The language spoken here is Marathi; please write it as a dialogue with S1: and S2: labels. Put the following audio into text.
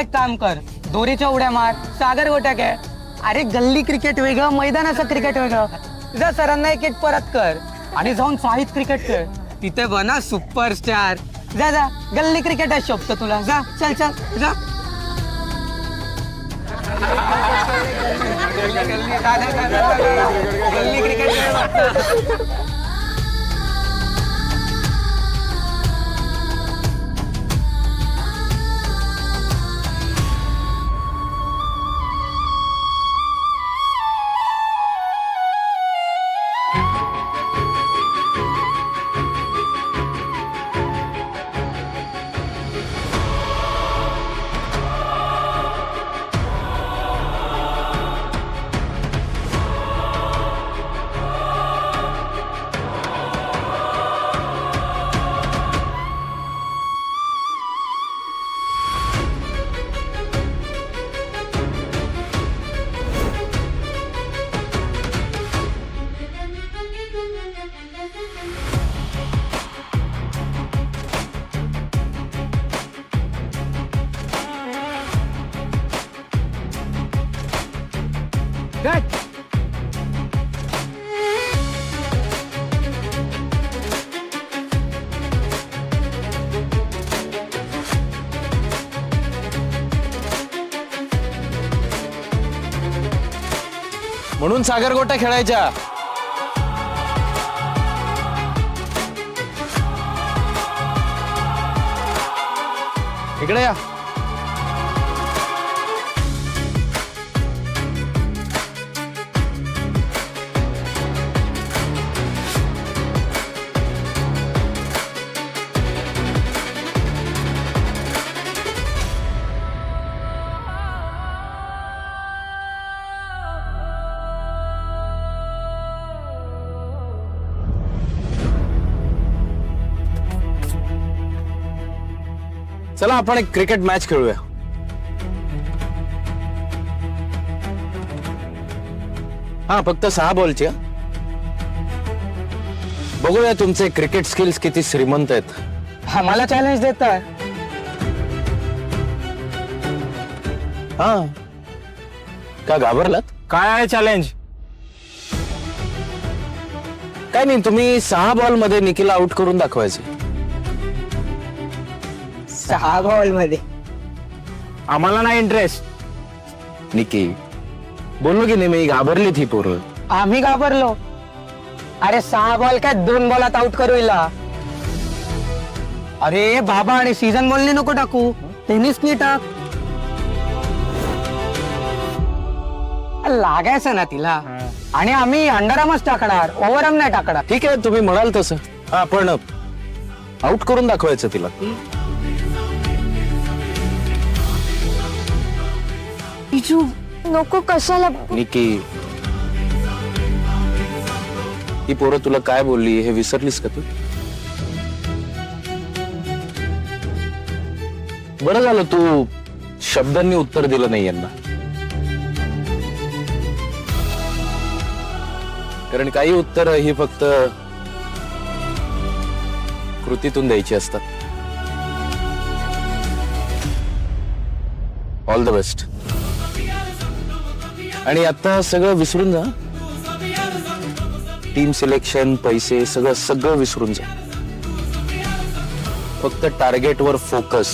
S1: एक काम कर, दोरीच्या उड्या मार, सागर गोट्या खेळ. अरे गल्ली क्रिकेट वेगळं, मैदानाचं क्रिकेट वेगळं. जा सरांना एक परत कर आणि जाऊन साहित क्रिकेट खेळ. तिथे बना सुपरस्टार. जा जा, गल्ली क्रिकेटच शोभतं तुला. जा चल चल जा. गल्ली क्रिकेट.
S2: म्हणून सागरगोट्या खेळायच्या. इकडे या. चला आपण एक क्रिकेट मॅच खेळूया. हा फक्त 6 बॉलची. बघूया तुमचे क्रिकेट स्किल्स किती श्रीमंत आहेत.
S1: आम्हाला चॅलेंज देताय.
S2: हा का घाबरलात?
S3: काय आहे चॅलेंज?
S2: काय नाही, तुम्ही 6 बॉल मध्ये निखिला आउट करून दाखवायचे.
S1: 6 बॉल मध्ये
S3: आम्हाला नाही इंटरेस्ट.
S2: निकी बोललो की नाही, मी घाबरली थी पोरं.
S1: आम्ही घाबरलो. अरे 6 बॉल काय 2 बॉलात आउट करू इला. अरे बाबा, आणि सीझन बॉलने नको टाकू, टेनिसनी टाक. लागायचं ना तिला. आणि आम्ही अंडरआर्मच टाकणार, ओव्हरआर्म नाही टाकणार.
S2: ठीक आहे, तुम्ही म्हणाल तसं. हा पण आउट करून दाखवायचं तिला.
S4: नको कशाला.
S2: निकी, ही पोरं तुला काय बोलली हे विसरलीस का तू? बरं झालं तू शब्दांनी उत्तर दिलं नाही यांना. कारण काही उत्तर ही फक्त कृतीतून द्यायची असतात. All the best. आणि आता सगळं विसरून जा. टीम सिलेक्शन, पैसे, सगळं विसरून जा. फक्त टार्गेटवर फोकस.